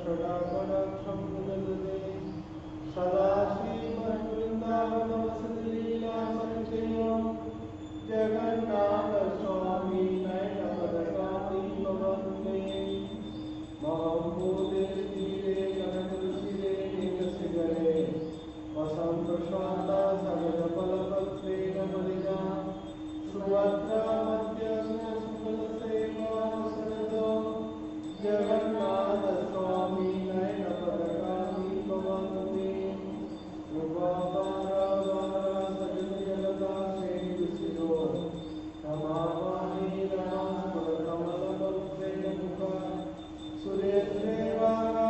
षडाकटाक्षं मुदते सदा श्रीमद्वृन्दावनवसतिलीलासङ्ख्यं जगन्नाथस्वामी नयनपदकामीपवन्दे महाभूतेस्थिरे कनकरुचिरे नीलशिखरे वसन्तशान्ता सगजफलपत्रेण मलिना सुभद्रा मध्यस्कलसेवा सरदो जगन्नाथस्वामी नयनपदकामीपवन्दे कृपापारावारा सजलजलदा सेतुशिरो रमावाणी रमास्फुरकमलपत्रेण मुखा सुरेन्द्रेवारा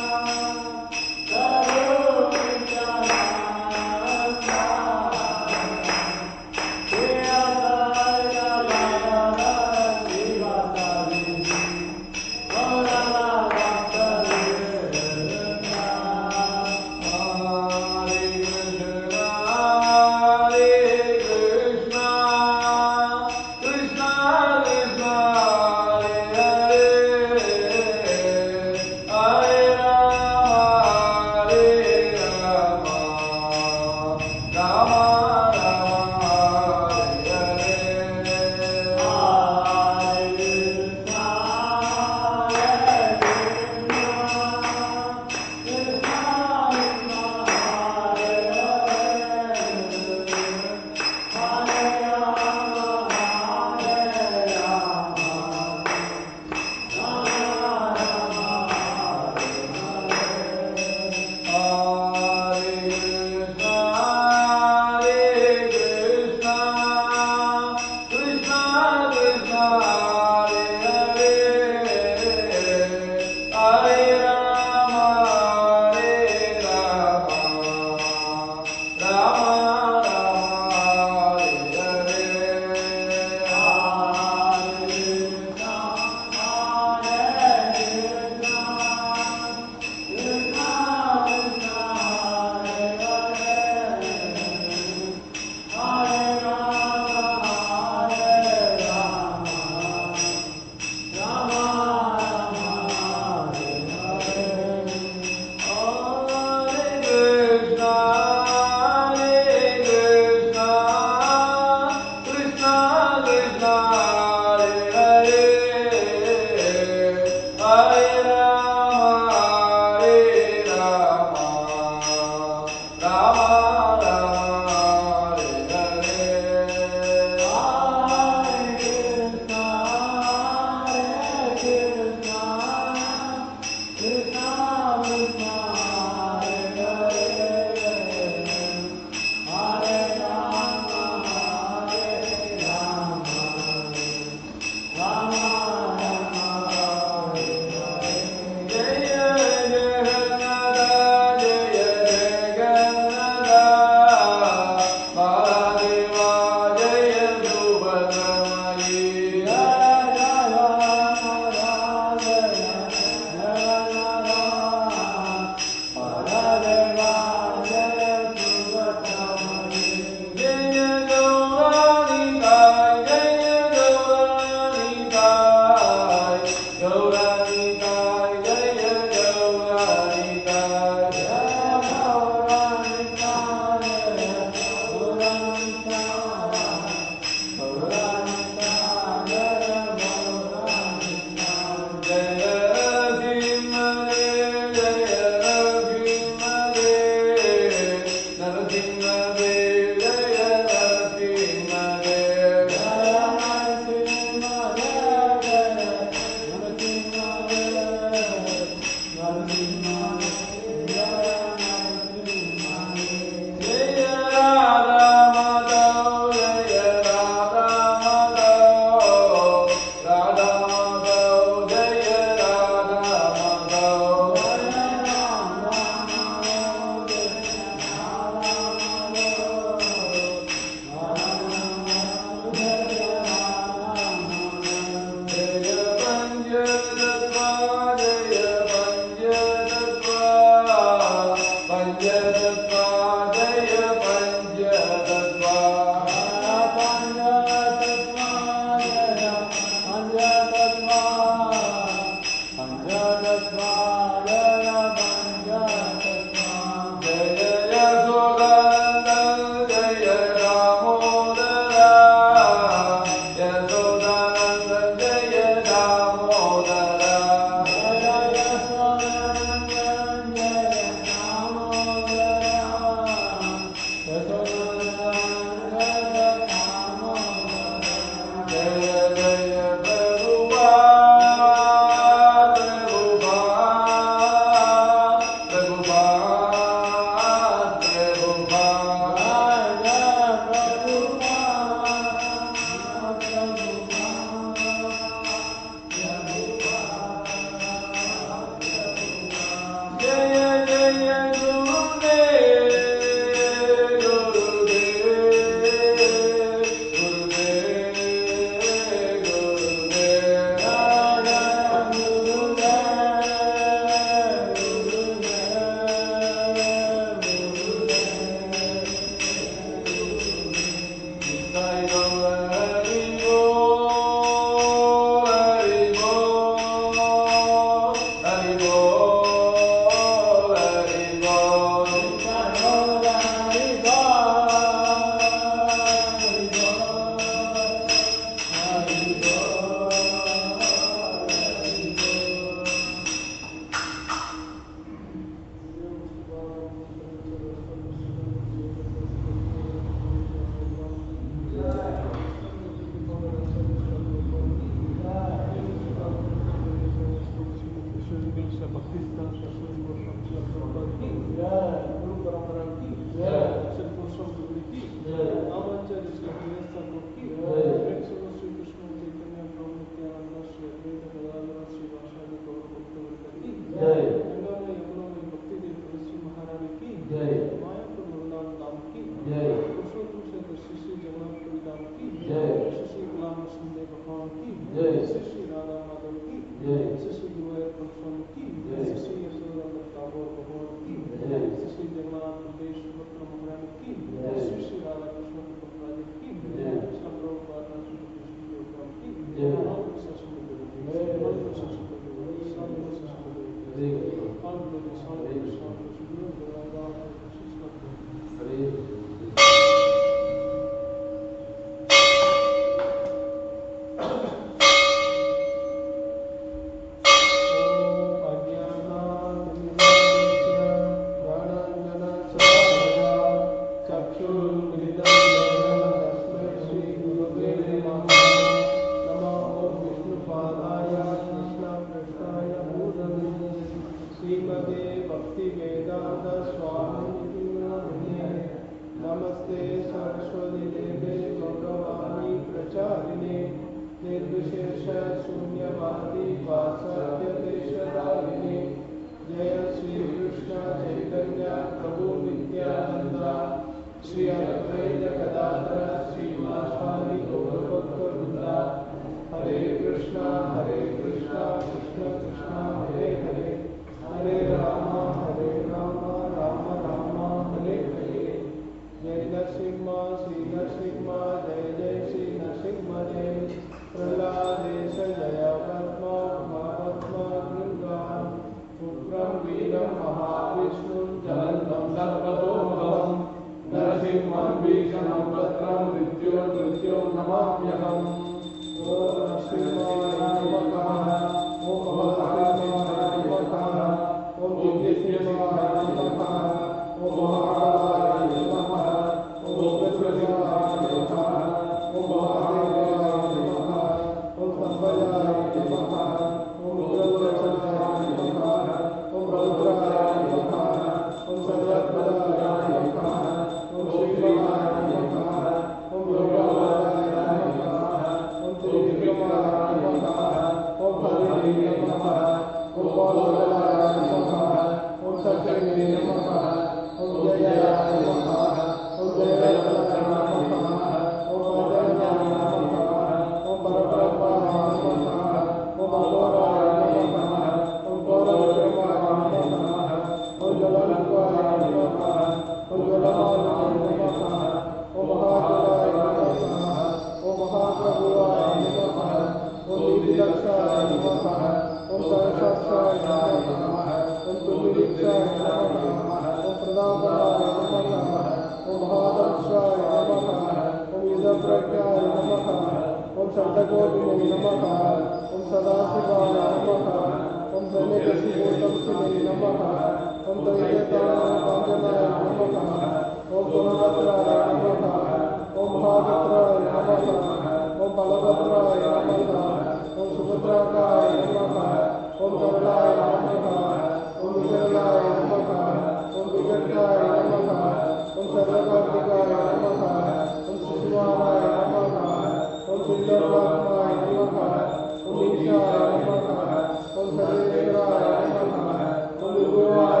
Om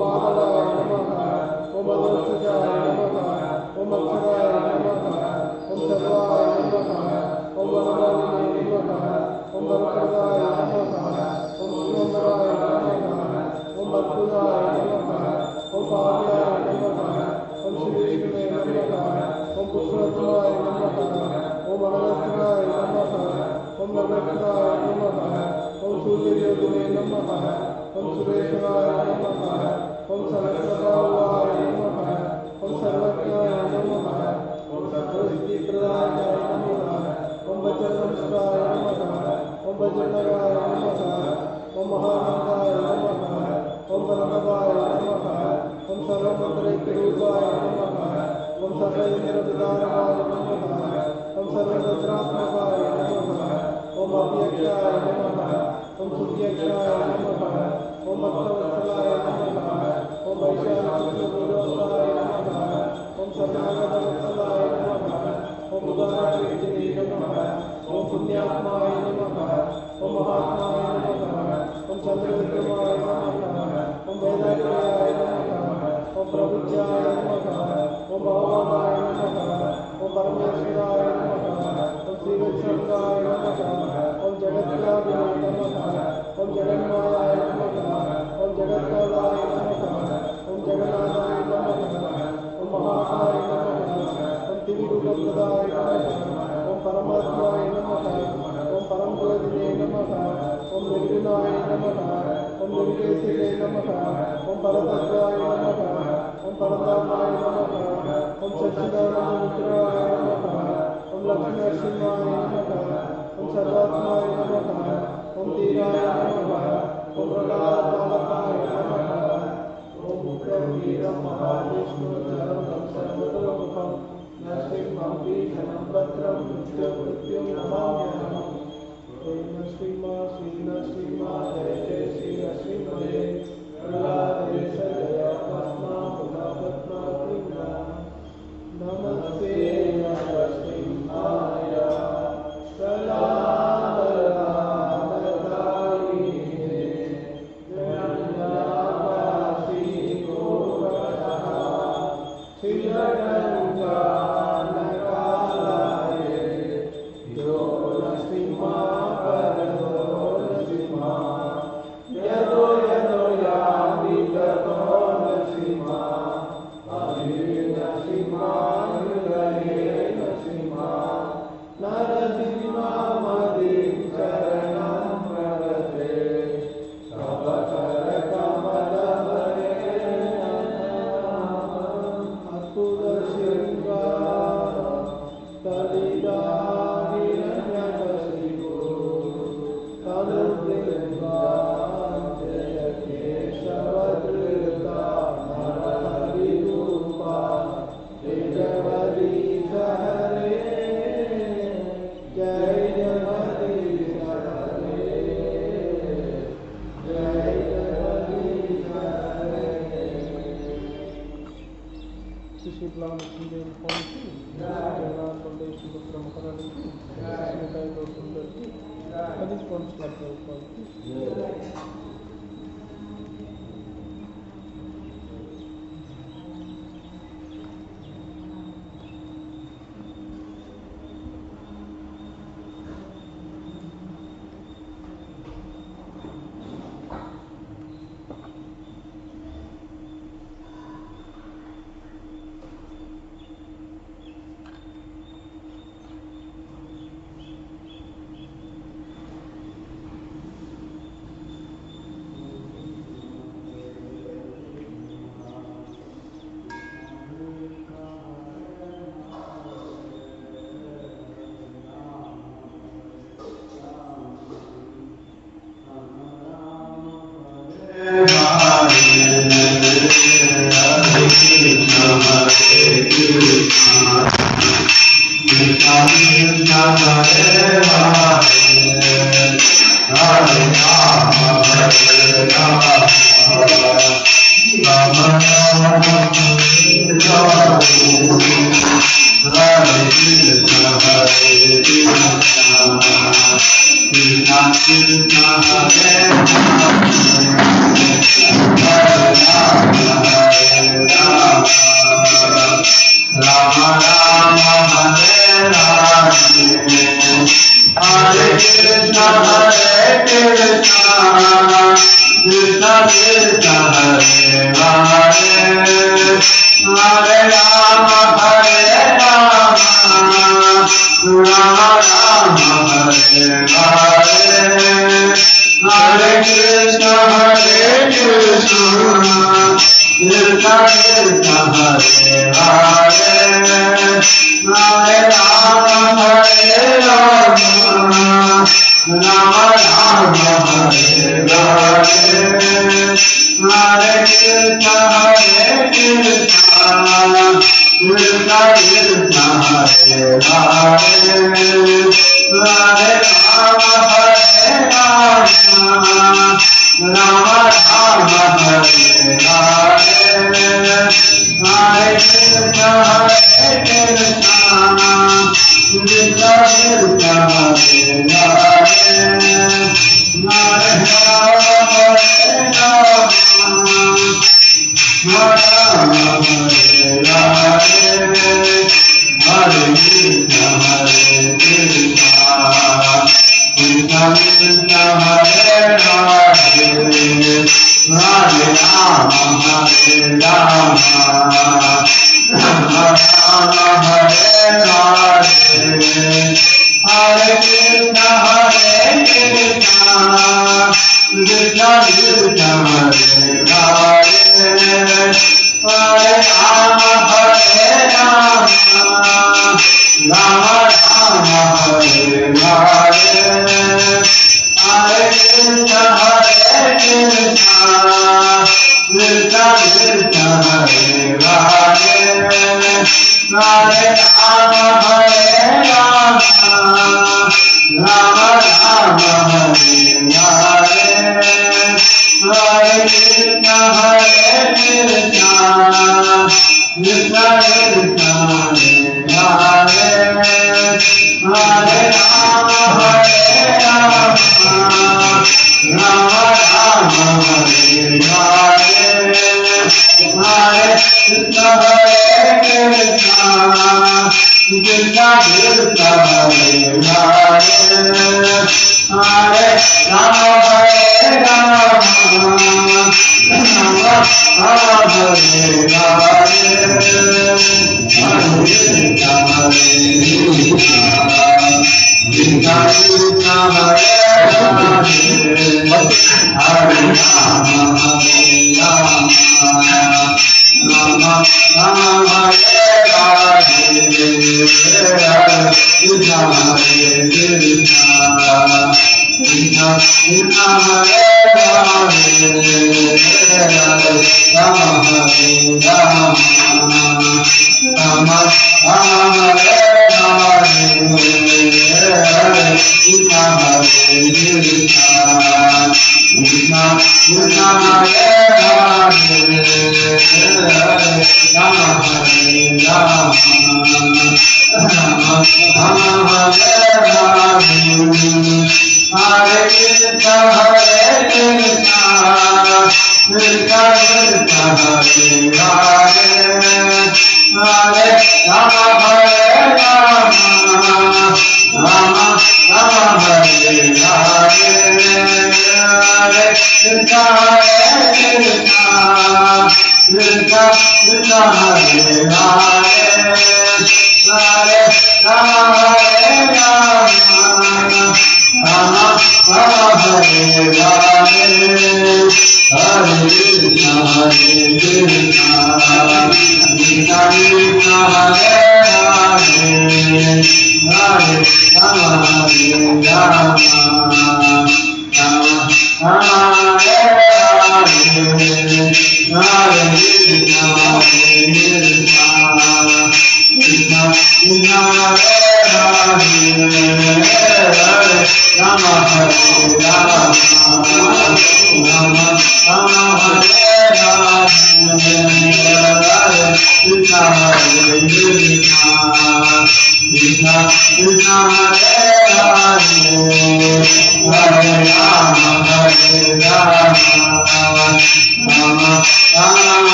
महाबलाय नमः ओम अदृष्टाय नमः ओम अक्षराय नमः ओम सर्वाय नमः ओम वनमालिने नमः ओम वरप्रदाय नमः ओम विश्वम्भराय नमः ओम अद्भुताय नमः ओम पाव्याय नमः ओम श्रीविष्णुवे नमः ओम पुरुषोत्तमाय नमः ओम अनगस्ताय नमः ओम नगस्ताय नमः ओम सूर्यज्योतिने नमः ओम सुरेश्वराय नमः ओम सहस्रबाहुवाय नमः ओम सर्वज्ञाय नमः ओम सर्वसिद्धिप्रदाय नमः ओम वज्रसंस्थाय नमः ओम वज्रनगाय नमः ओम महानंदाय नमः ओम वरदवाय नमः ओम सर्वमंत्रैकरूपाय नमः ओम सर्वेन्द्रविदारणाय नमः ओम सर्वदत्रात्मकाय नमः ओम अव्यक्षाय नमः ओम सुव्यक्षाय नमः ओम भक्तवत्सलाय नमः ओम वैशाखविरोधाय नमः ओम शरणागतवत्सलाय नमः ओम उदारकृतिने नमः ओम पुण्यात्माय नमः ओम महात्माय नमः ओम चंद्रविक्रमाय नमः ओम वेदात्मयाय नमः ओम प्रभुज्याय नमः ओम भगवानाय नमः ओम परमेश्वराय नमः ओम श्रीवत्संगाय नमः ओम जगत्याभिने नमः ओम जगन्मायाय नमः ओम जगत्कालाय नमः ओम जगन्नाथाय नमः ओम महाकाय नमः ओम त्रिविरूपप्रदाय नमः ओम परमात्माय नमः ओम परमज्योतिने नमः ओम निर्गुणाय नमः ओम निर्गेशिने नमः ओम परतत्वाय नमः ओम परधामाय नमः ओम सच्चिदानंदमित्राय नमः ओम लक्ष्मीनरसिंहाय नमः ओम सर्वात्माय नमः ओम धीराय नमः ओम प्रहलादपालकाय नमः ओम उग्रवीरं महाविष्णुचरणं सर्वतोमुखं नरसिंहं बीजनं भद्रं मृत्युं नमाम्यहम् ओम नरसिंहा जय जय श्री नरसिंहये प्रहलादेश जय पद्मा पद्मा कृष्णा नमस्ते नरसिंहाय Hare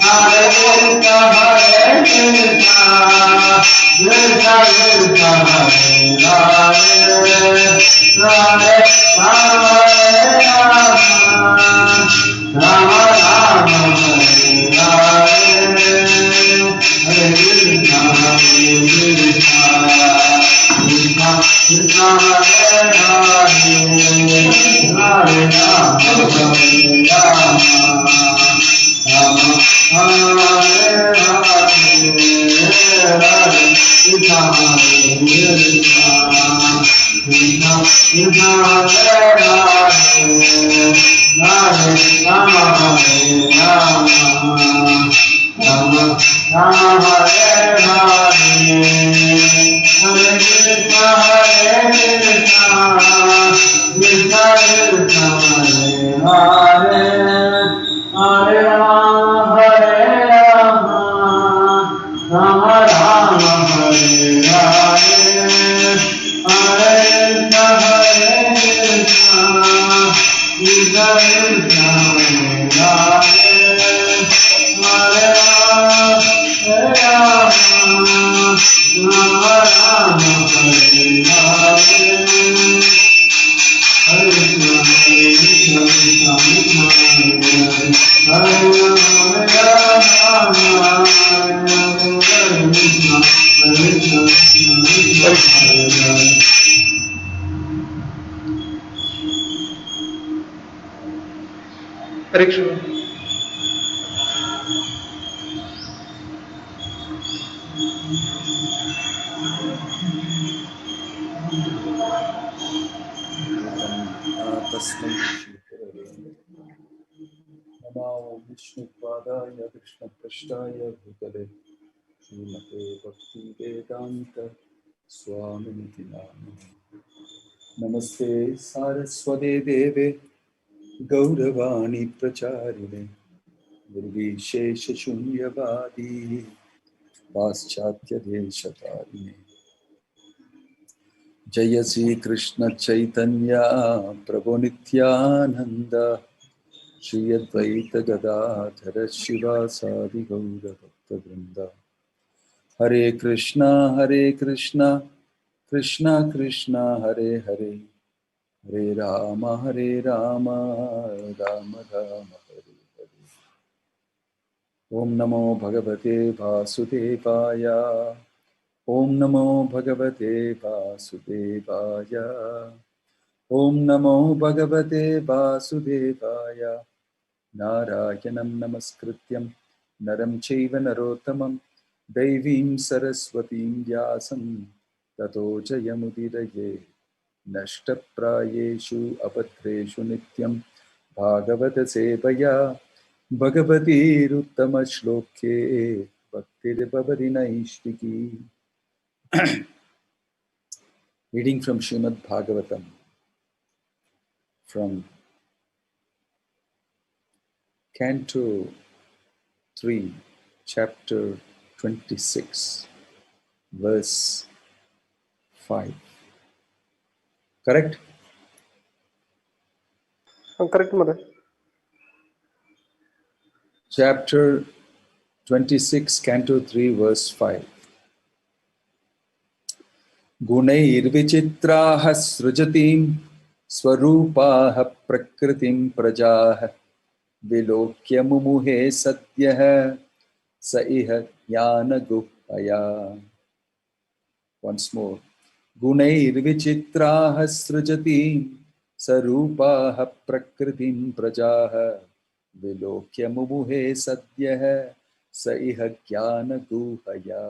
Hare Krishna, Krishna Krishna, Hare Hare, Hare Rama, Rama Rama, Hare Hare, Hare Krishna, Krishna Krishna, Hare Hare, Hare Rama, Rama Hare Hare Rama, Hare Rama, Rama Rama, Hare Hare, Hare Krishna, Hare Krishna, Krishna Krishna, Hare Hare, Hare Rama, Hare Rama, Rama Rama, Hare Hare. Hare Krishna, Hare Krishna, Krishna Krishna, Hare Hare, Hare Rama, Hare Krishna, Hare Krishna, Krishna Krishna, Hare Hare. Hare Krishna. तस्मै श्रीगुरवे नमः। विष्णुपादाय कृष्णपृष्ठाय भूतले श्रीमते भक्तिवेदान्त स्वामिनिति नामिने। नमस्ते सारस्वते देवे गौरवाणी प्रचारिणे निर्विशेषशून्यवादी पाश्चात्यदेशतारिणे। जय श्री कृष्ण चैतन्य प्रभु नित्यानंद श्री अद्वैत गदाधर शिवासादि गौर भक्तवृंद। हरे कृष्णा कृष्णा कृष्णा हरे हरे, हरे राम राम राम हरे हरे। ओम नमो भगवते वासुदेवाय, ओम नमो भगवते वासुदेवाय, ओम नमो भगवते वासुदेवाय। नारायणं नमस्कृत्यं नरं चैव नरोत्तमं दैवीं सरस्वतीं व्यासं ततो जयमुदीरये। नष्टप्रायेषु अभद्रेषु नित्यं भागवत सेवया भगवतीरुत्तमश्लोके भक्तिर्भवति नैष्टिकी। Reading from Srimad Bhagavatam from Canto 3, Chapter 26, verse 5. Correct? Correct, mother. Chapter 26, Canto 3, verse 5. गुणैर्विचित्राः सृजतीं स्वरूपाः प्रकृतिं प्रजाः विलोक्य मुमुहे सद्यः स इह ज्ञानगुह्यया. Once more. गुणैर्विचित्राः सृजतीं स्वरूपाः प्रकृतिं प्रजाः विलोक्य मुमुहे सद्यः स इह ज्ञानगुह्यया.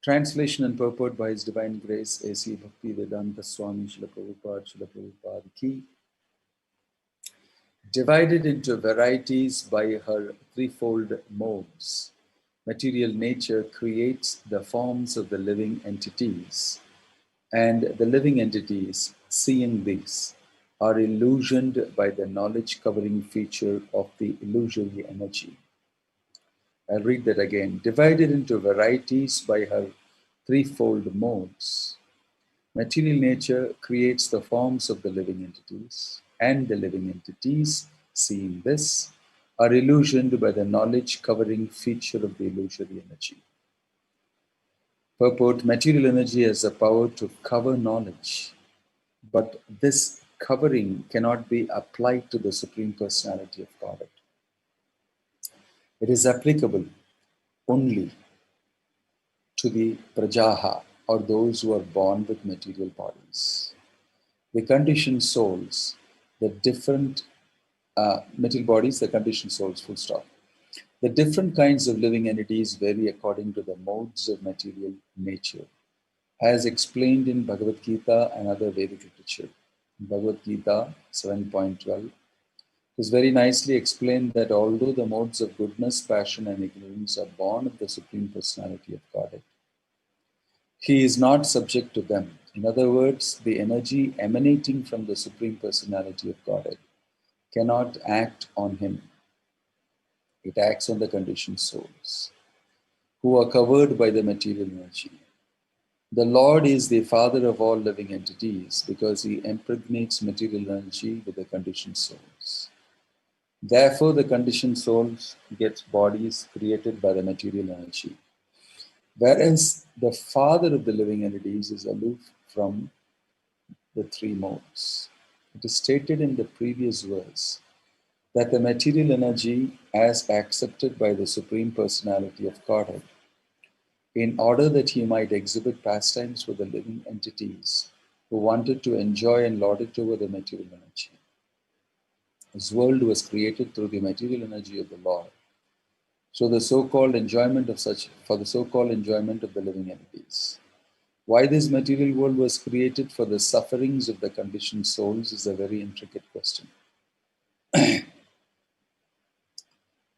Translation and purport by His Divine Grace A.C. Bhaktivedanta Swami Srila Prabhupada Ki. Divided into varieties by her threefold modes, material nature creates the forms of the living entities, and the living entities, seeing these, are illusioned by the knowledge-covering feature of the illusory energy. I'll read that again. Divided into varieties by her threefold modes, material nature creates the forms of the living entities, and the living entities, seeing this, are illusioned by the knowledge covering feature of the illusory energy. Purport: material energy has the power to cover knowledge, but this covering cannot be applied to the Supreme Personality of Godhead. It is applicable only to the prajaha, or those who are born with material bodies. The conditioned souls, the different material bodies, the conditioned souls, full stop. The different kinds of living entities vary according to the modes of material nature, as explained in Bhagavad Gita and other Vedic literature. In Bhagavad Gita 7.12, it is very nicely explained that although the modes of goodness, passion, and ignorance are born of the Supreme Personality of Godhead, he is not subject to them. In other words, the energy emanating from the Supreme Personality of Godhead cannot act on him. It acts on the conditioned souls, who are covered by the material energy. The Lord is the father of all living entities because he impregnates material energy with the conditioned souls. Therefore, the conditioned souls get bodies created by the material energy, whereas the father of the living entities is aloof from the three modes. It is stated in the previous verse that the material energy, as accepted by the Supreme Personality of Godhead, in order that he might exhibit pastimes for the living entities who wanted to enjoy and lord it over the material energy. This world was created through the material energy of the Lord. So the so-called enjoyment of such for the so-called enjoyment of the living entities. Why this material world was created for the sufferings of the conditioned souls is a very intricate question.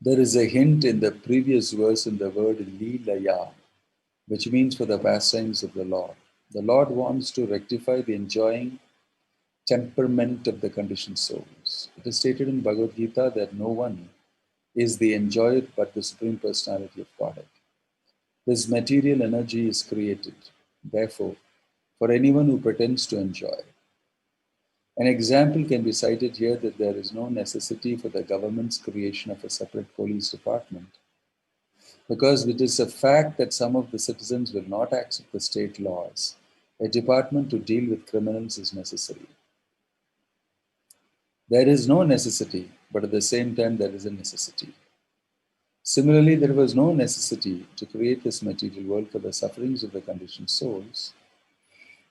There is a hint in the previous verse in the word Leelaya, which means for the pastimes of the Lord. The Lord wants to rectify the enjoying temperament of the conditioned souls. It is stated in Bhagavad Gita that no one is the enjoyer but the Supreme Personality of Godhead. This material energy is created, therefore, for anyone who pretends to enjoy. An example can be cited here that there is no necessity for the government's creation of a separate police department, because it is a fact that some of the citizens will not accept the state laws. A department to deal with criminals is necessary. There is no necessity, but at the same time there is a necessity. Similarly, there was no necessity to create this material world for the sufferings of the conditioned souls,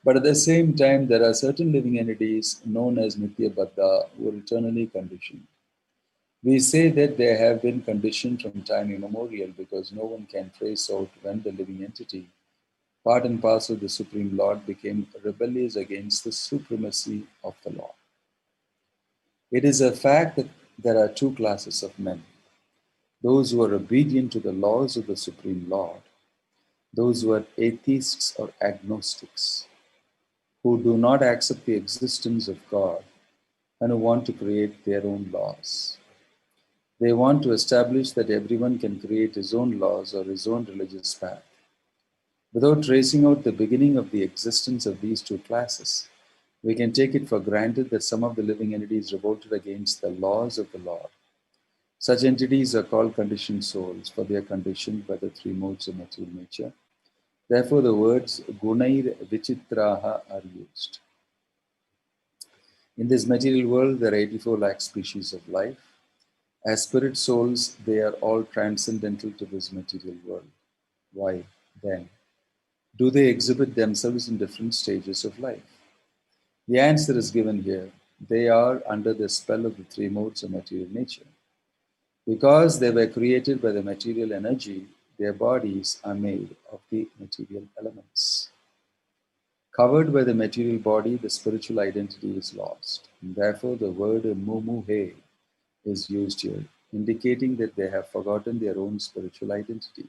but at the same time there are certain living entities known as Nitya Baddha who are eternally conditioned. We say that they have been conditioned from time immemorial because no one can trace out when the living entity, part and parcel of the Supreme Lord, became rebellious against the supremacy of the law. It is a fact that there are two classes of men: those who are obedient to the laws of the Supreme Lord, those who are atheists or agnostics, who do not accept the existence of God and who want to create their own laws. They want to establish that everyone can create his own laws or his own religious path. Without tracing out the beginning of the existence of these two classes, we can take it for granted that some of the living entities revolted against the laws of the Lord. Such entities are called conditioned souls, for they are conditioned by the three modes of material nature. Therefore, the words gunair vichitraha are used. In this material world, there are 84 lakh species of life. As spirit souls, they are all transcendental to this material world. Why, then, do they exhibit themselves in different stages of life? The answer is given here. They are under the spell of the three modes of material nature. Because they were created by the material energy, their bodies are made of the material elements. Covered by the material body, the spiritual identity is lost. And therefore, the word mumuhe is used here, indicating that they have forgotten their own spiritual identity.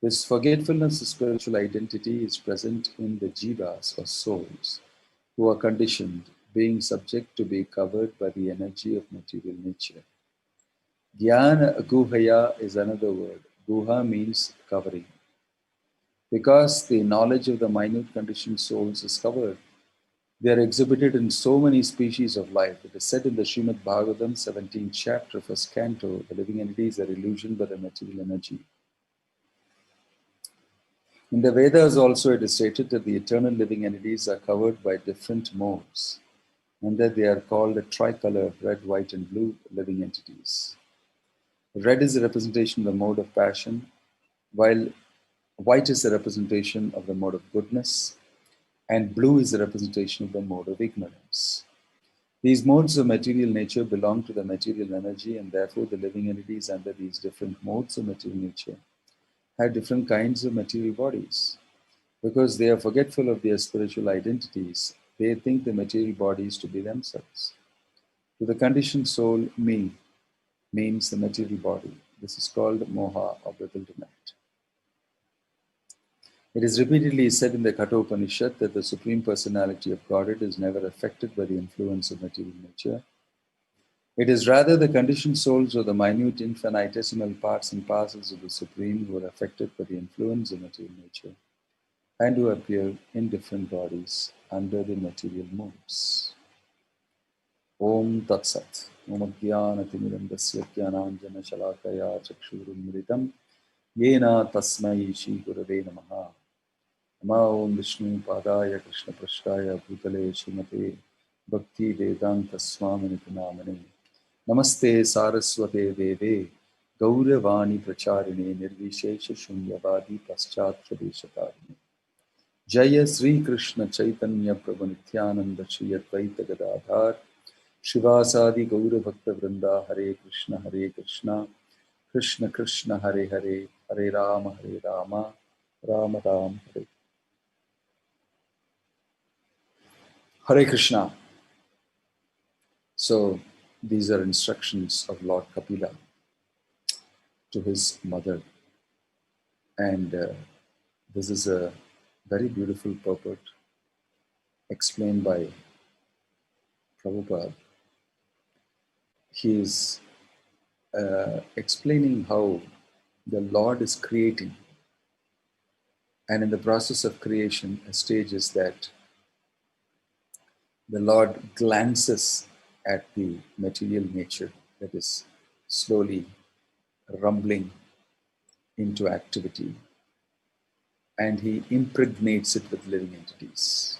This forgetfulness of spiritual identity is present in the jivas or souls, who are conditioned, being subject to be covered by the energy of material nature. Jnana guhaya is another word. Guha means covering. Because the knowledge of the minute conditioned souls is covered, They are exhibited in so many species of life. It is said in the Srimad Bhagavatam, 17th chapter, first canto, the living entities are illusion by the material energy. In the Vedas also it is stated that the eternal living entities are covered by different modes and that they are called tricolor, red, white and blue living entities. Red is a representation of the mode of passion, while white is a representation of the mode of goodness, and blue is a representation of the mode of ignorance. These modes of material nature belong to the material energy, and therefore the living entities under these different modes of material nature have different kinds of material bodies. Because they are forgetful of their spiritual identities, they think the material bodies to be themselves. To the conditioned soul, me means the material body. This is called moha or bewilderment. It is repeatedly said in the Kathopanishad that the Supreme Personality of Godhead is never affected by the influence of material nature. It is rather the conditioned souls or the minute infinitesimal parts and parcels of the Supreme who are affected by the influence of material nature and who appear in different bodies under the material modes. Om Tat Sat. Om Jnanatimidandasya Jnananjana Shalakaya Chakshurumritam Yena Tasmai Shri Gurave Namaha. Om Vishnu Padaya Krishna Prashtaya Bhutale Srimate Bhakti Vedanta Swamini Namane Namaste Saraswate Deve Gauravani Pracharine Nirvishesha Shunyavadi Paschat Pradeshatarine Jaya Sri Krishna Chaitanya Prabhu Nityananda Shri Advaita Gadadhar Shivasadi Gaura Bhakta Vrinda Hare Krishna Krishna Krishna Hare Hare Hare Rama Rama Ram Hare Hare Krishna. So these are instructions of Lord Kapila to his mother, and this is a very beautiful purport explained by Prabhupada. He is explaining how the Lord is creating, and in the process of creation, a stage is that the Lord glances at the material nature that is slowly rumbling into activity, and he impregnates it with living entities,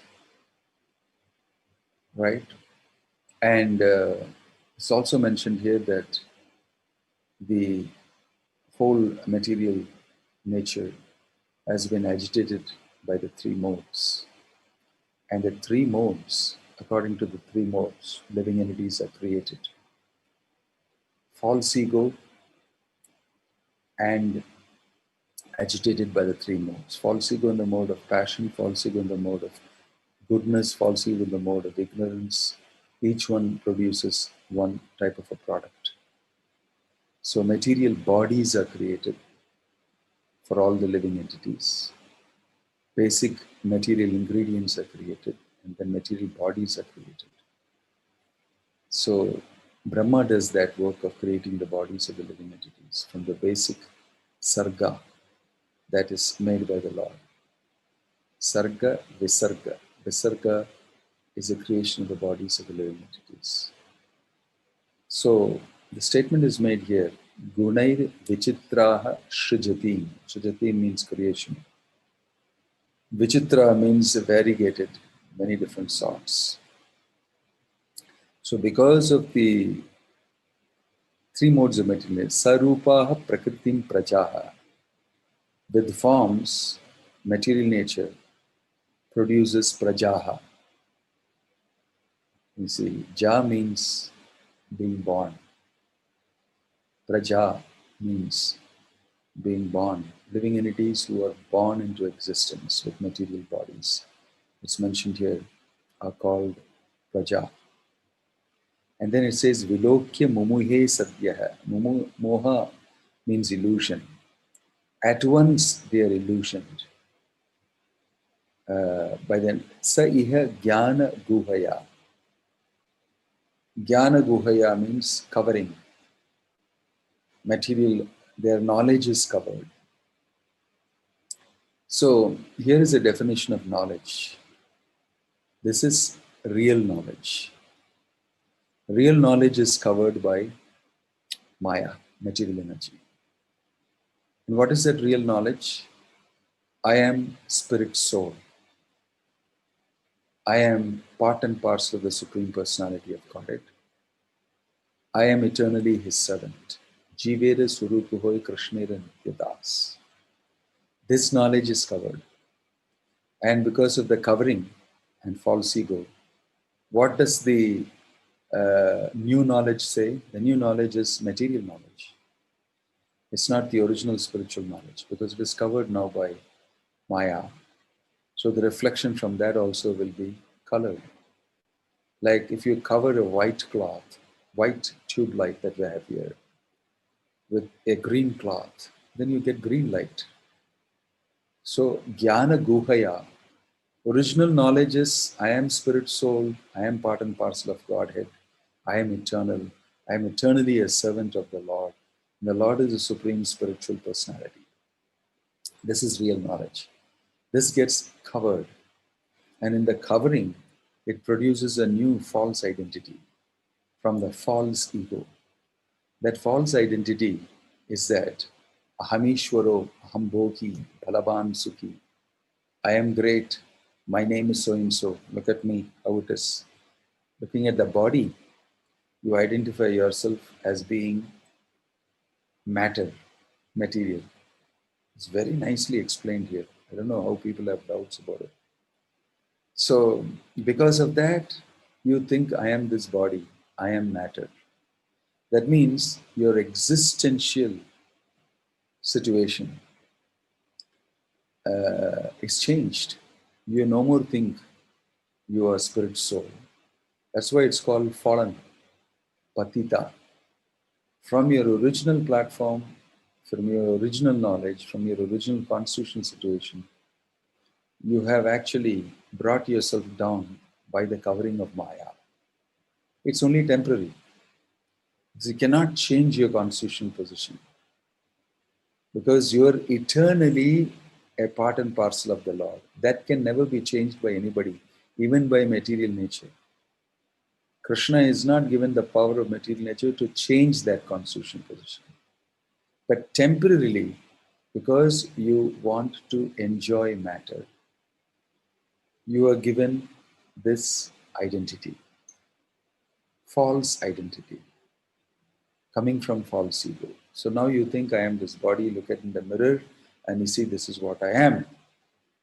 right? And it's also mentioned here that the whole material nature has been agitated by the three modes. And the three modes, according to the three modes, living entities are created. False ego and agitated by the three modes. False ego in the mode of passion, false ego in the mode of goodness, false ego in the mode of ignorance. Each one produces one type of a product. So material bodies are created for all the living entities. Basic material ingredients are created, and then material bodies are created. So Brahma does that work of creating the bodies of the living entities from the basic sarga that is made by the Lord. Sarga, Visarga. Visarga is the creation of the bodies of the living entities. So the statement is made here, Gunair Vichitraha Shrijatim. Shrijatim means creation. Vichitra means variegated, many different sorts. So because of the three modes of material, Sarupaha Prakritim Prajaha, with forms, material nature produces Prajaha. You see, Ja means being born. Praja means being born. Living entities who are born into existence with material bodies. It's mentioned here are called Praja. And then it says Vilokya Mumuhe Sadhyaha. Moha means illusion. At once they are illusioned. By then, Sa Iha Jnana Guhaya. Jnana Guhaya means covering. Material, their knowledge is covered. So here is a definition of knowledge. This is real knowledge. Real knowledge is covered by Maya, material energy. And what is that real knowledge? I am spirit soul. I am part and parcel of the Supreme Personality of Godhead. I am eternally His servant. Jivere Surupuhoi Krishnera Nityadas. This knowledge is covered. And because of the covering and false ego, what does the new knowledge say? The new knowledge is material knowledge. It's not the original spiritual knowledge because it is covered now by Maya. So the reflection from that also will be colored. Like if you cover a white cloth, white tube light that we have here, with a green cloth, then you get green light. So Jnana Guhaya, original knowledge is I am spirit soul, I am part and parcel of Godhead, I am eternal, I am eternally a servant of the Lord. And the Lord is the supreme spiritual personality. This is real knowledge. This gets covered. And in the covering, it produces a new false identity from the false ego. That false identity is that Ahamishwaro, Ahambhogi, Balaban Sukhi. I am great. My name is so and so. Look at me, how it is. Looking at the body, you identify yourself as being matter, material. It's very nicely explained here. I don't know how people have doubts about it. So, because of that, you think I am this body, I am matter. That means your existential situation is changed. You no more think you are spirit soul. That's why it's called fallen, patita. From your original platform, from your original knowledge, from your original constitutional situation, you have actually brought yourself down by the covering of Maya. It's only temporary. You cannot change your constitutional position because you're eternally a part and parcel of the Lord. That can never be changed by anybody, even by material nature. Krishna is not given the power of material nature to change that constitutional position. But temporarily, because you want to enjoy matter, you are given this identity, false identity, coming from false ego. So now you think I am this body, look at in the mirror and you see this is what I am.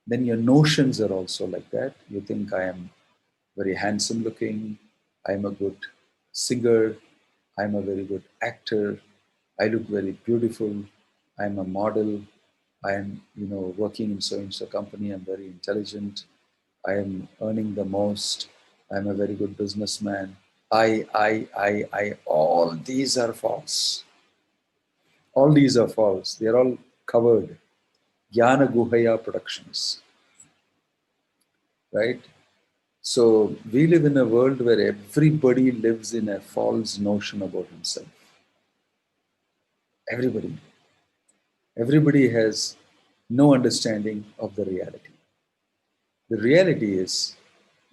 Then your notions are also like that. You think I am very handsome looking, I am a good singer, I am a very good actor, I look very beautiful, I am a model, I am, working in so and so company, I'm very intelligent, I am earning the most, I'm a very good businessman. All these are false. All these are false. They are all covered. Jnana Guhaya productions. Right? So we live in a world where everybody lives in a false notion about himself. Everybody. Everybody has no understanding of the reality. The reality is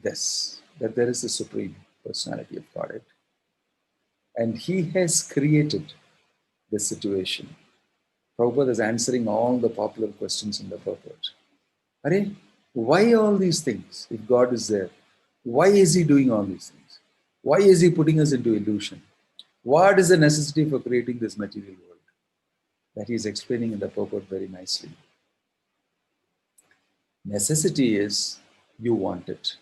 this, that there is a supreme personality of Godhead. And He has created this situation. Prabhupada is answering all the popular questions in the purport. Are, why all these things if God is there? Why is He doing all these things? Why is He putting us into illusion? What is the necessity for creating this material world? That He is explaining in the purport very nicely. Necessity is you want it.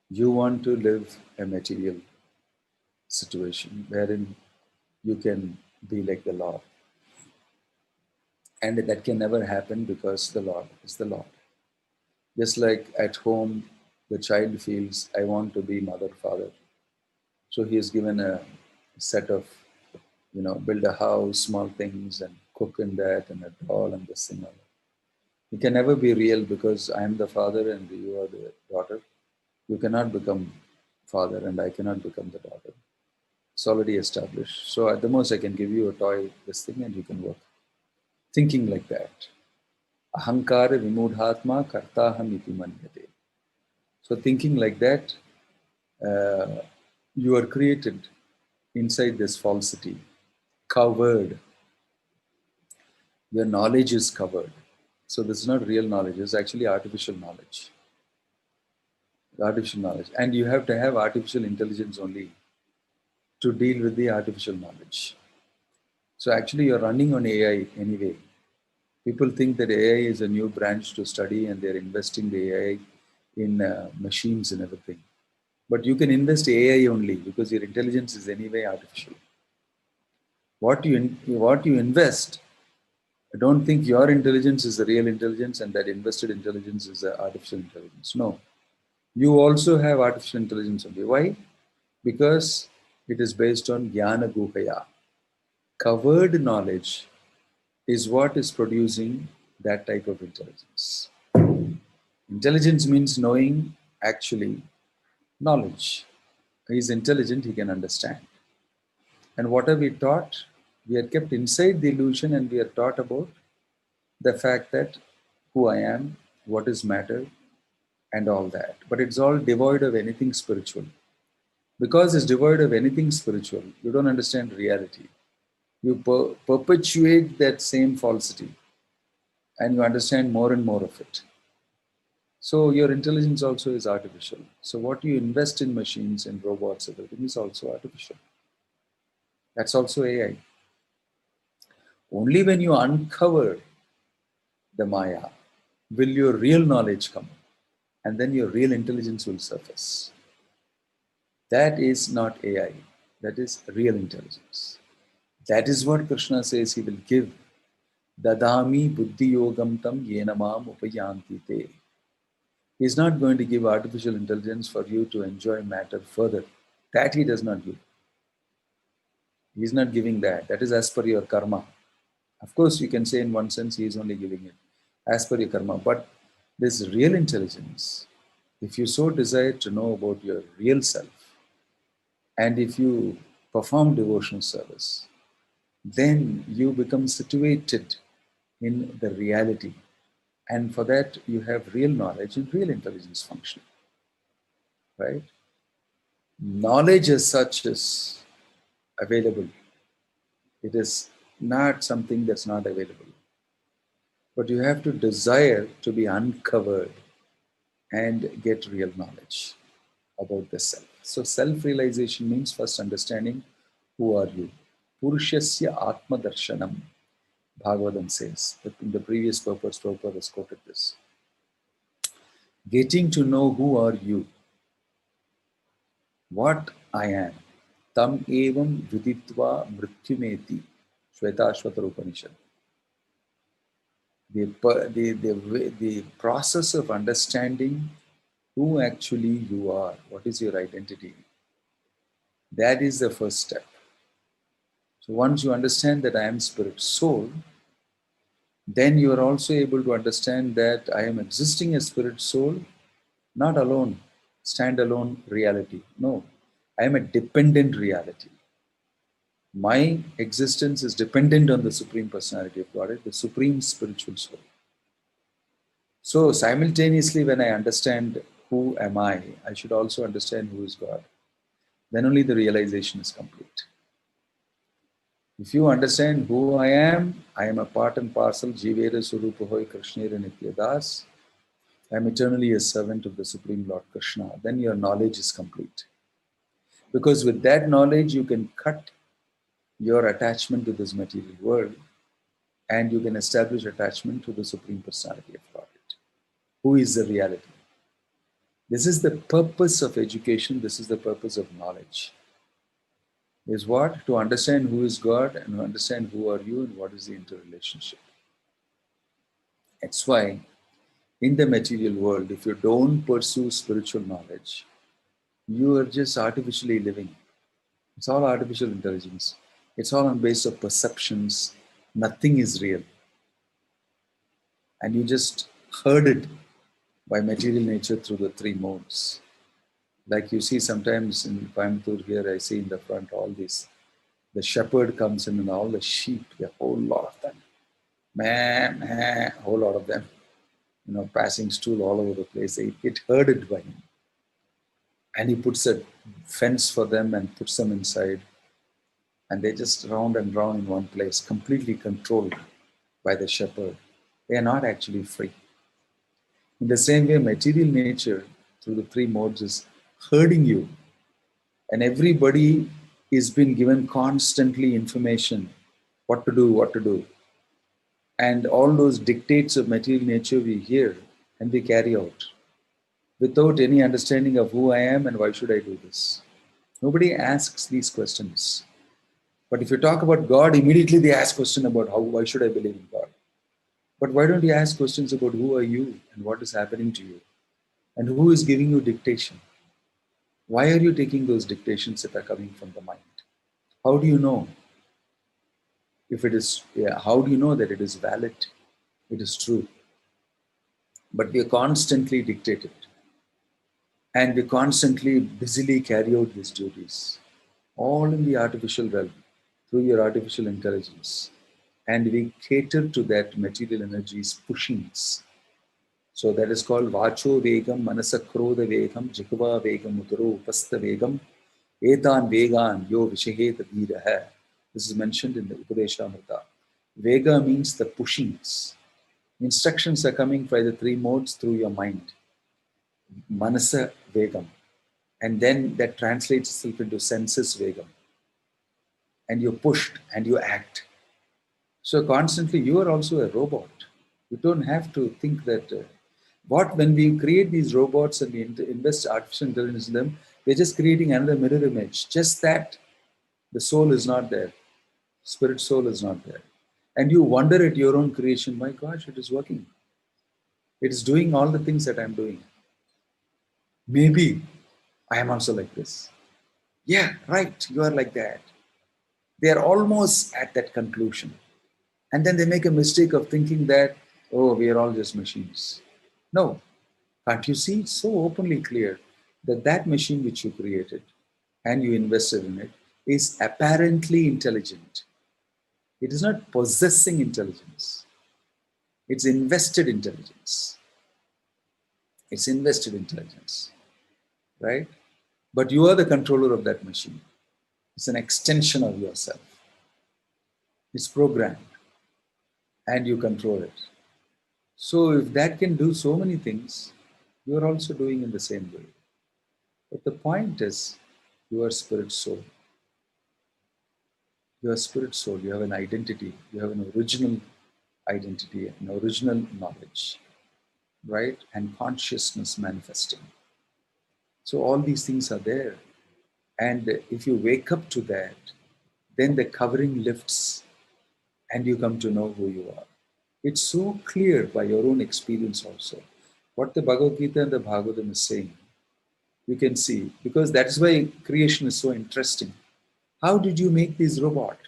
You want to live a material situation wherein you can be like the Lord. And that can never happen because the Lord is the Lord. Just like at home, the child feels, I want to be mother, father. So he is given a set of, build a house, small things, and cook in that, and a doll, and this and all. It can never be real because I am the father and you are the daughter. You cannot become father and I cannot become the daughter. It's already established. So at the most, I can give you a toy, this thing, and you can work. Thinking like that. Ahankara vimudhatma kartaham iti manyate. So thinking like that, you are created inside this falsity, covered. Your knowledge is covered. So this is not real knowledge, it's actually artificial knowledge. Artificial knowledge. And you have to have artificial intelligence only to deal with the artificial knowledge. So actually you're running on AI anyway. People think that AI is a new branch to study and they're investing the AI in machines and everything. But you can invest AI only because your intelligence is anyway artificial. What you invest, I don't think your intelligence is the real intelligence and that invested intelligence is the artificial intelligence. No. You also have artificial intelligence only. Why? Because it is based on jnana guhaya. Covered knowledge is what is producing that type of intelligence. Intelligence means knowing actually knowledge. He is intelligent, he can understand. And what are we taught? We are kept inside the illusion and we are taught about the fact that who I am, what is matter, and all that. But it's all devoid of anything spiritual. Because it's devoid of anything spiritual, you don't understand reality. You perpetuate that same falsity and you understand more and more of it. So your intelligence also is artificial. So what you invest in machines and robots, everything is also artificial. That's also AI. Only when you uncover the Maya will your real knowledge come, and then your real intelligence will surface. That is not AI, that is real intelligence. That is what Krishna says he will give. Dadami buddhi yogam tam yenamam upayanti te. He is not going to give artificial intelligence for you to enjoy matter further. That he does not give. He is not giving that. That is as per your karma. Of course, you can say in one sense he is only giving it as per your karma. But this real intelligence, if you so desire to know about your real self, and if you perform devotional service, then you become situated in the reality. And for that, you have real knowledge and real intelligence function, right? Knowledge as such is available. It is not something that's not available. But you have to desire to be uncovered and get real knowledge about the self. So self-realization means first understanding who are you. Purushasya Atma Darshanam, Bhagavatam says. In the previous purpose, Prabhupada has quoted this. Getting to know who are you, what I am. Tam evam viditva mrityumeti, Shvetashvatar Upanishad. The process of understanding who actually you are, what is your identity, that is the first step. So once you understand that I am spirit soul, then you are also able to understand that I am existing as spirit soul, not alone, standalone reality. No, I am a dependent reality. My existence is dependent on the Supreme Personality of Godhead, the Supreme Spiritual Soul. So simultaneously, when I understand who am I should also understand who is God. Then only the realization is complete. If you understand who I am a part and parcel, Jivera Surupahoy Krishnera Nityadas, I am eternally a servant of the Supreme Lord Krishna. Then your knowledge is complete. Because with that knowledge, you can cut your attachment to this material world and you can establish attachment to the Supreme Personality of Godhead, who is the reality. This is the purpose of education. This is the purpose of knowledge. Is what? To understand who is God and to understand who are you and what is the interrelationship. That's why in the material world, if you don't pursue spiritual knowledge, you are just artificially living. It's all artificial intelligence. It's all on base of perceptions. Nothing is real. And you just herded by material nature through the three modes. Like you see sometimes in Coimbatore here, I see in the front all these. The shepherd comes in and all the sheep, a whole lot of them. A whole lot of them. Passing stool all over the place. They get herded by him. And he puts a fence for them and puts them inside, and they just round and round in one place, completely controlled by the shepherd. They are not actually free. In the same way, material nature through the three modes is herding you, and everybody is being given constantly information, what to do, and all those dictates of material nature we hear and we carry out without any understanding of who I am and why should I do this. Nobody asks these questions. But if you talk about God, immediately they ask question about why should I believe in God? But why don't you ask questions about who are you and what is happening to you and who is giving you dictation? Why are you taking those dictations that are coming from the mind? How do you know if it is, yeah, how do you know that it is valid? It is true. But we are constantly dictated and we constantly busily carry out these duties, all in the artificial realm through your artificial intelligence. And we cater to that material energy's pushings. So that is called Vacho Vegam, Manasakroda Vegam, Jikva Vegam, Utaro Upasta Vegam, Etan Vegan, Yo Vishaheta Dhiraha. This is mentioned in the Upadeshamrita. Vega means the pushings. Instructions are coming by the three modes through your mind. Manasa Vegam. And then that translates itself into senses Vegam. And you're pushed and you act. So constantly, you are also a robot. You don't have to think that. When we create these robots and we invest artificial intelligence in them, we're just creating another mirror image. Just that the soul is not there, spirit soul is not there, and you wonder at your own creation. My gosh, it is working. It is doing all the things that I'm doing. Maybe I am also like this. Yeah, right. You are like that. They are almost at that conclusion. And then they make a mistake of thinking that, oh, we are all just machines. No, can't you see? It's so openly clear that that machine which you created and you invested in it is apparently intelligent. It is not possessing intelligence. It's invested intelligence. It's invested intelligence, right? But you are the controller of that machine. It's an extension of yourself. It's programmed and you control it. So if that can do so many things, you are also doing in the same way. But the point is, you are spirit soul. You are spirit soul. You have an identity. You have an original identity, an original knowledge, right? And consciousness manifesting. So all these things are there. And if you wake up to that, then the covering lifts and you come to know who you are. It's so clear by your own experience also. What the Bhagavad Gita and the Bhagavatam is saying, you can see, because that's why creation is so interesting. How did you make this robot?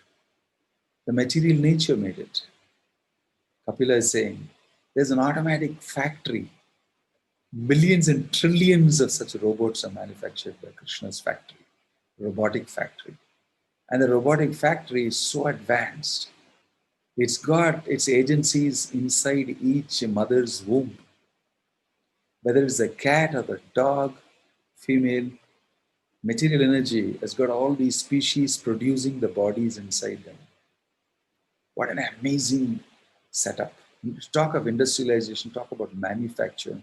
The material nature made it. Kapila is saying, there's an automatic factory. Millions and trillions of such robots are manufactured by Krishna's factory, robotic factory. And the robotic factory is so advanced. It's got its agencies inside each mother's womb. Whether it's a cat or the dog, female, material energy has got all these species producing the bodies inside them. What an amazing setup. Talk of industrialization, talk about manufacture,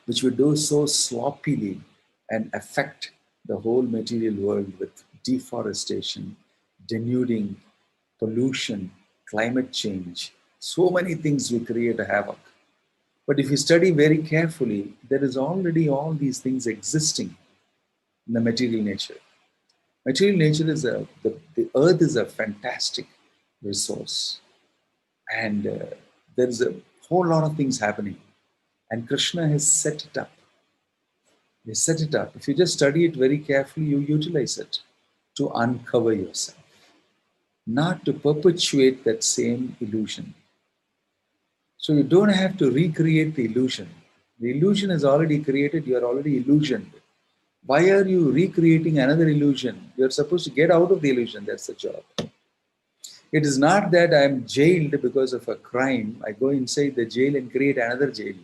which we do so sloppily and affect the whole material world with deforestation, denuding, pollution, climate change. So many things we create a havoc. But if you study very carefully, there is already all these things existing in the material nature. Material nature is the earth is a fantastic resource. And there is a whole lot of things happening. And Krishna has set it up. He set it up. If you just study it very carefully, you utilize it to uncover yourself, not to perpetuate that same illusion. So you don't have to recreate the illusion. The illusion is already created, you are already illusioned. Why are you recreating another illusion? You're supposed to get out of the illusion, that's the job. It is not that I'm jailed because of a crime. I go inside the jail and create another jail.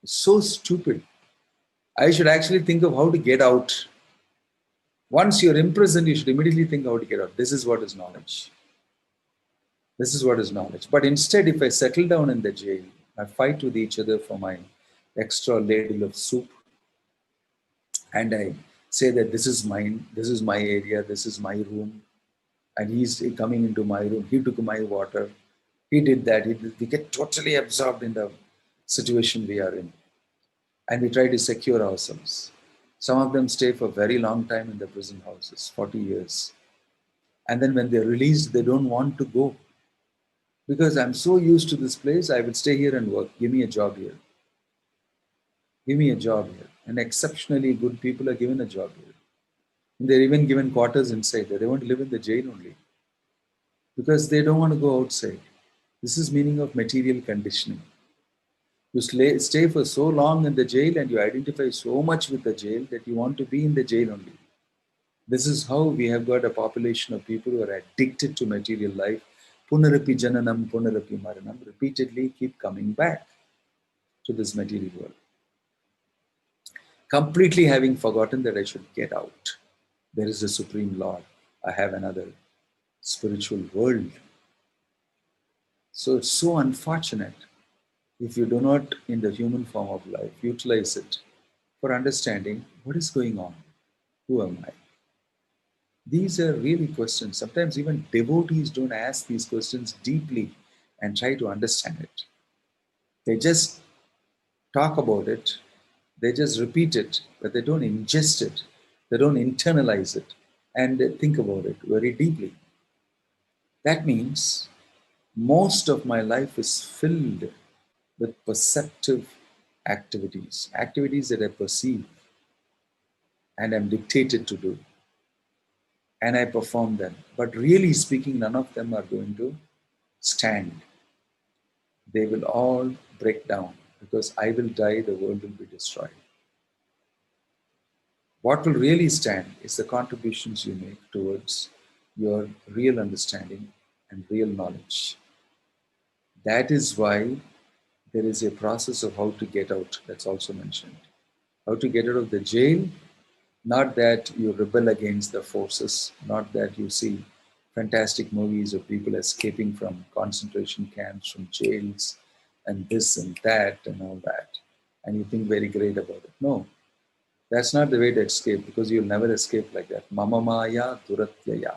It's so stupid. I should actually think of how to get out. Once you're imprisoned, you should immediately think how to get out. This is what is knowledge. This is what is knowledge. But instead, if I settle down in the jail, I fight with each other for my extra ladle of soup, and I say that this is mine, this is my area, this is my room, and he's coming into my room, he took my water, he did that, we get totally absorbed in the situation we are in, and we try to secure ourselves. Some of them stay for a very long time in the prison houses, 40 years. And then when they're released, they don't want to go. Because I'm so used to this place, I will stay here and work. Give me a job here. Give me a job here. And exceptionally good people are given a job here. And they're even given quarters inside there. They want to live in the jail only. Because they don't want to go outside. This is meaning of material conditioning. You stay for so long in the jail and you identify so much with the jail that you want to be in the jail only. This is how we have got a population of people who are addicted to material life. Punarapi jananam, punarapi maranam, repeatedly keep coming back to this material world. Completely having forgotten that I should get out. There is a Supreme Lord. I have another spiritual world. So it's so unfortunate if you do not, in the human form of life, utilize it for understanding what is going on. Who am I? These are really questions. Sometimes even devotees don't ask these questions deeply and try to understand it. They just talk about it, they just repeat it, but they don't ingest it, they don't internalize it, and they think about it very deeply. That means most of my life is filled with perceptive activities, activities that I perceive and am dictated to do, and I perform them. But really speaking, none of them are going to stand. They will all break down because I will die, the world will be destroyed. What will really stand is the contributions you make towards your real understanding and real knowledge. That is why there is a process of how to get out that's also mentioned. How to get out of the jail, not that you rebel against the forces, not that you see fantastic movies of people escaping from concentration camps, from jails, and this and that and all that, and you think very great about it. No, that's not the way to escape because you'll never escape like that. Mama maya duratyaya.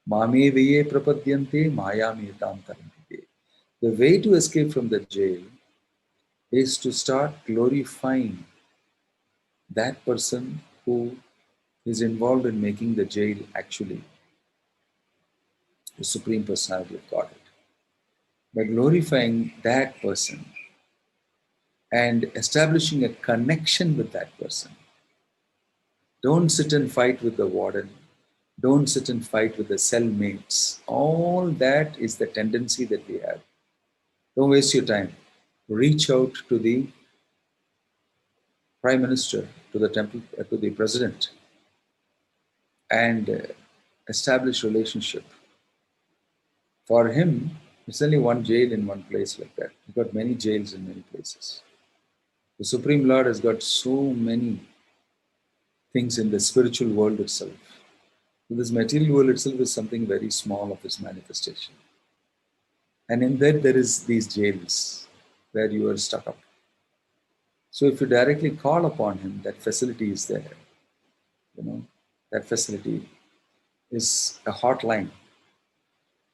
Mame veye prapadyante maya metam tarantite. The way to escape from the jail is to start glorifying that person who is involved in making the jail actually the Supreme Personality of Godhead. By glorifying that person and establishing a connection with that person. Don't sit and fight with the warden. Don't sit and fight with the cellmates. All that is the tendency that we have. Don't waste your time. Reach out to the Prime Minister, to the temple, to the President, and establish relationship. For him, it's only one jail in one place like that. He's got many jails in many places. The Supreme Lord has got so many things in the spiritual world itself. This material world itself is something very small of its manifestation. And in that there is these jails where you are stuck up. So if you directly call upon him, that facility is there. That facility is a hotline.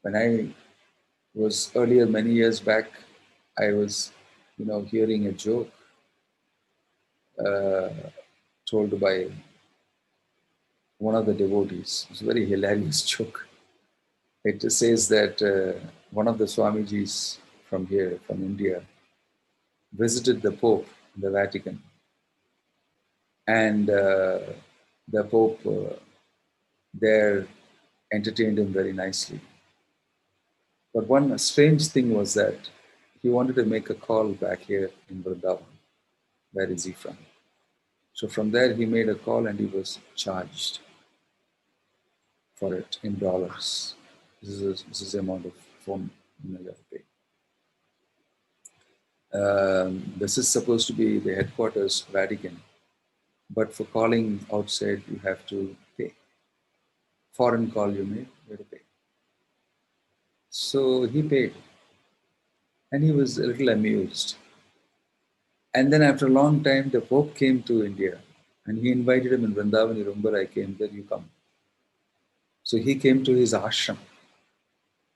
When I was earlier, many years back, I was, hearing a joke told by one of the devotees. It's a very hilarious joke. It says that one of the Swamijis from here, from India, visited the Pope in the Vatican. And the Pope there entertained him very nicely. But one strange thing was that he wanted to make a call back here in Vrindavan. Where is he from? So from there he made a call and he was charged for it in dollars. This is the amount of phone you have to pay. This is supposed to be the headquarters, Vatican. but for calling outside, you have to pay. Foreign call you have to pay. So he paid, and he was a little amused. And then after a long time, the Pope came to India, and he invited him in Vrindavan. You remember, I came there, you come. So he came to his ashram,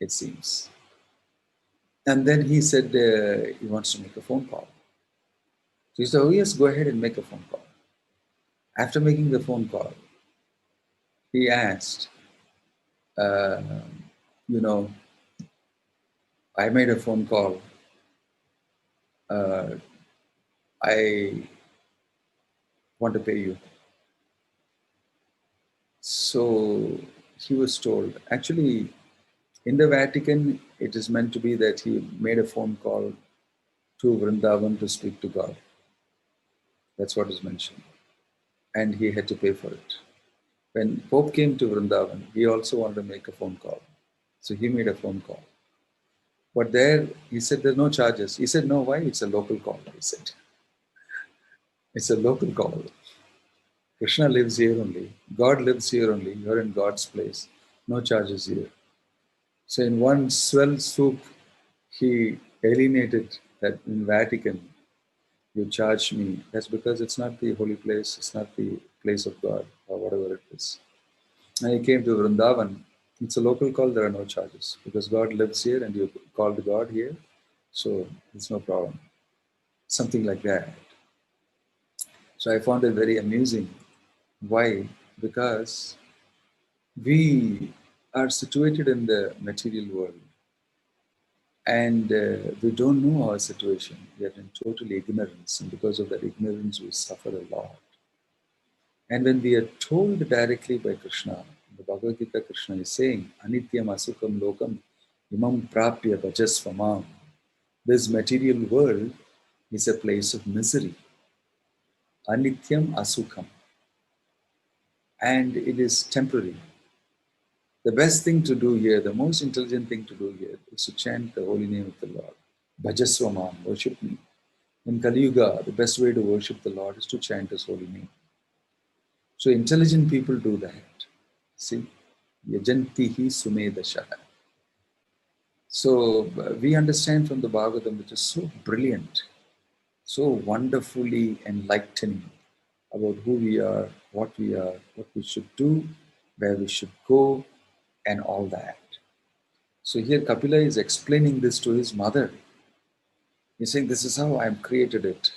it seems. And then he said he wants to make a phone call. So he said, oh yes, go ahead and make a phone call. After making the phone call, he asked, uh, you know, I made a phone call. Uh, I want to pay you. So he was told, actually, in the Vatican, it is meant to be that he made a phone call to Vrindavan to speak to God. That's what is mentioned. And he had to pay for it. When Pope came to Vrindavan, he also wanted to make a phone call. So he made a phone call. But there, he said, there are no charges. He said, no, why? It's a local call, he said. It's a local call. Krishna lives here only. God lives here only. You're in God's place. No charges here. So in one swell swoop, he alienated that in Vatican, you charge me. That's because it's not the holy place. It's not the place of God or whatever it is. And he came to Vrindavan. It's a local call. There are no charges because God lives here and you called God here. So it's no problem. Something like that. So I found it very amusing. Why? Because we are situated in the material world and we don't know our situation. We are in total ignorance, and because of that ignorance, we suffer a lot. And when we are told directly by Krishna, the Bhagavad Gita, Krishna is saying, Anityam asukam lokam imam prapya bhajasvamam. This material world is a place of misery. Anityam asukam. And it is temporary. The best thing to do here, the most intelligent thing to do here is to chant the holy name of the Lord. Bhajasvamam, worship me. In Kali Yuga, the best way to worship the Lord is to chant his holy name. So intelligent people do that. See? Yajantihi sumedashaha. So we understand from the Bhagavatam, which is so brilliant, so wonderfully enlightening about who we are, what we should do, where we should go, and all that. So here Kapila is explaining this to his mother. He's saying, this is how I've created it.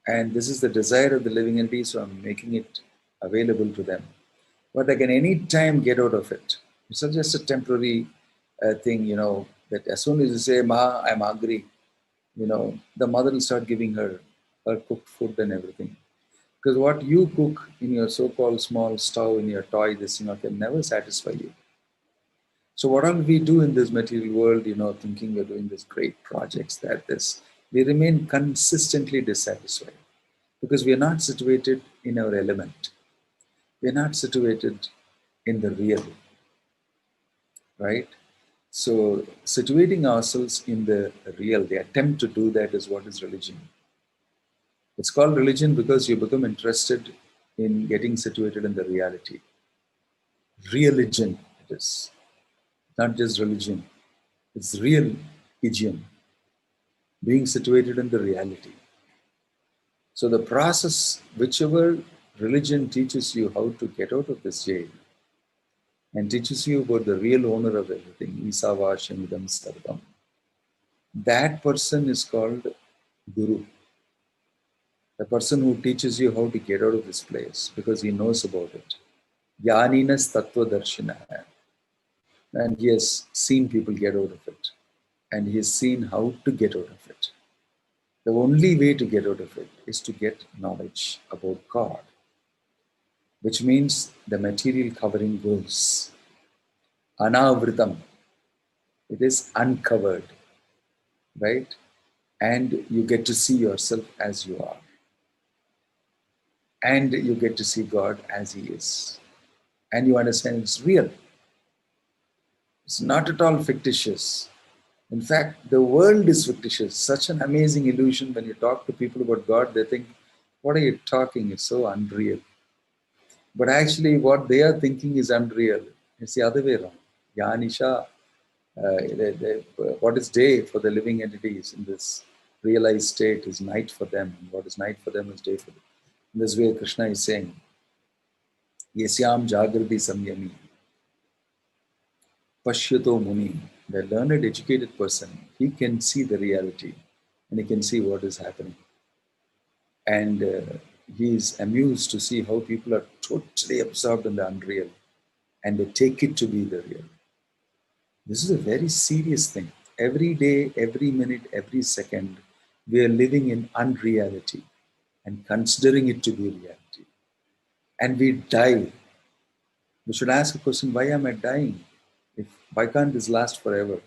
And this is the desire of the living entity, so I'm making it available to them. But they can any time get out of it. It's not just a temporary thing, that as soon as you say, Ma, I'm hungry, the mother will start giving her cooked food and everything. Because what you cook in your so-called small stove, in your toy, this can never satisfy you. So what all we do in this material world, thinking we're doing these great projects, we remain consistently dissatisfied because we are not situated in our element. We are not situated in the real, right? So situating ourselves in the real, the attempt to do that is what is religion. It's called religion because you become interested in getting situated in the reality. Religion it is, not just religion. It's real idiom, being situated in the reality. So the process, whichever religion teaches you how to get out of this jail and teaches you about the real owner of everything, Isavashamidam Sarvam, that person is called Guru. The person who teaches you how to get out of this place because he knows about it. Yaninas Tattva Darshina. And he has seen people get out of it. And he has seen how to get out of it. The only way to get out of it is to get knowledge about God, which means the material covering goes. Anavritam. It is uncovered, right? And you get to see yourself as you are. And you get to see God as he is. And you understand it's real. It's not at all fictitious. In fact, the world is fictitious. Such an amazing illusion. When you talk to people about God, they think What are you talking? It's so unreal. But actually, what they are thinking is unreal. It's the other way around. Yanisha, what is day for the living entities in this realized state is night for them. And what is night for them is day for them. In this way, Krishna is saying, Yasyam Jagrati Samyami, Pashyato Muni, the learned, educated person, he can see the reality and he can see what is happening. And he is amused to see how people are totally absorbed in the unreal and they take it to be the real. This is a very serious thing. Every day, every minute, every second, we are living in unreality and considering it to be reality. And we die. We should ask a question, why am I dying? Why can't this last forever?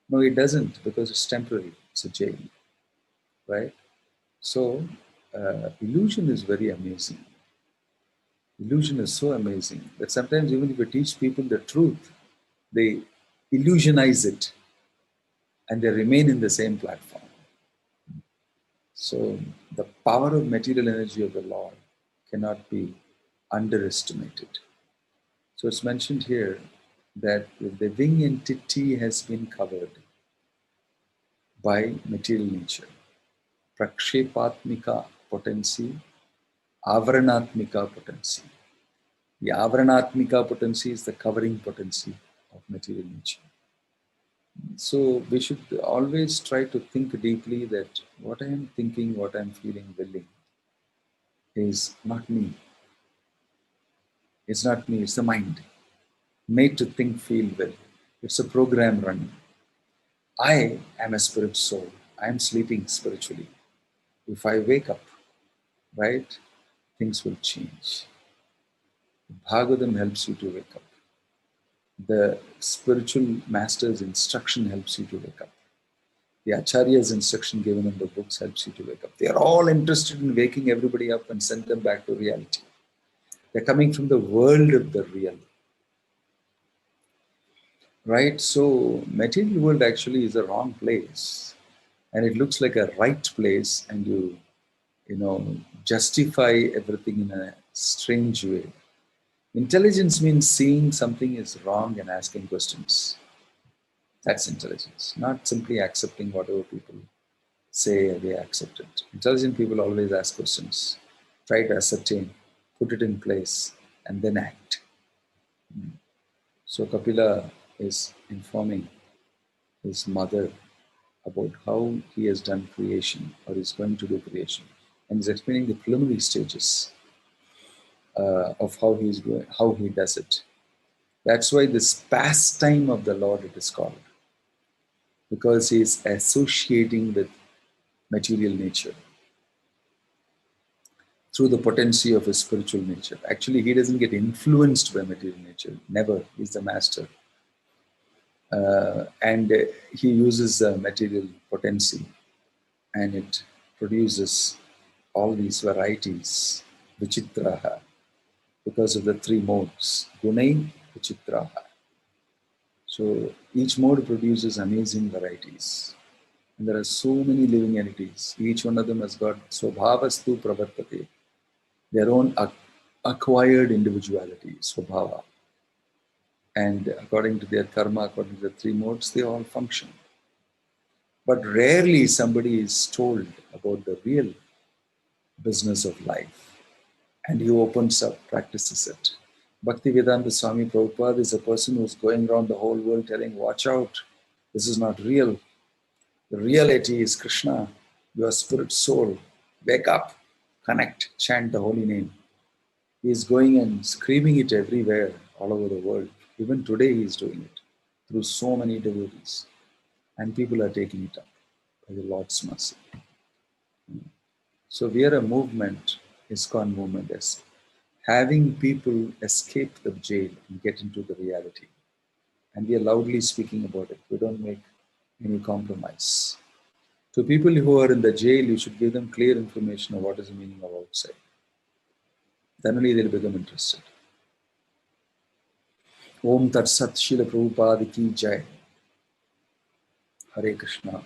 No, it doesn't, because it's temporary. It's a jail, right? So, illusion is very amazing. Illusion is so amazing that sometimes even if we teach people the truth, they illusionize it and they remain in the same platform. So the power of material energy of the Lord cannot be underestimated. So it's mentioned here that the living entity has been covered by material nature. Prakshepatmika potency, Avaranatmika potency. The Avaranatmika potency is the covering potency of material nature. So we should always try to think deeply that what I am thinking, what I am feeling, willing is not me. It's not me, it's the mind made to think, feel, will. It's a program running. I am a spirit soul. I am sleeping spiritually. If I wake up, right, things will change. Bhagavatam helps you to wake up. The spiritual master's instruction helps you to wake up. The Acharya's instruction given in the books helps you to wake up. They are all interested in waking everybody up and send them back to reality. They're coming from the world of the real. Right? So material world actually is a wrong place. And it looks like a right place, and you justify everything in a strange way. Intelligence means seeing something is wrong and asking questions. That's intelligence, not simply accepting whatever people say they accept it. Intelligent people always ask questions, try to ascertain, put it in place, and then act. So Kapila is informing his mother about how he has done creation or is going to do creation, and he's explaining the preliminary stages of how he's going, how he does it. That's why this pastime of the Lord it is called, because he is associating with material nature through the potency of his spiritual nature. Actually, he doesn't get influenced by material nature. Never. He's the master. And he uses material potency and it produces all these varieties, vichitraha, because of the three modes, gunai, vichitraha. So each mode produces amazing varieties. And there are so many living entities. Each one of them has got swabhavastu pravartate, their own acquired individuality, swabhava. And according to their karma, according to the three modes, they all function. But rarely somebody is told about the real business of life. And he opens up, practices it. Bhaktivedanta Swami Prabhupada is a person who's going around the whole world telling, watch out, this is not real. The reality is Krishna, your spirit soul. Wake up, connect, chant the holy name. He is going and screaming it everywhere, all over the world. Even today he is doing it through so many devotees. And people are taking it up by the Lord's mercy. So we are a movement, ISKCON movement, is having people escape the jail and get into the reality. And we are loudly speaking about it. We don't make any compromise. To people who are in the jail, you should give them clear information of what is the meaning of outside. Then only they'll become interested. Om Tat Sat Srila Prabhupada Ki Jai. Hare Krishna.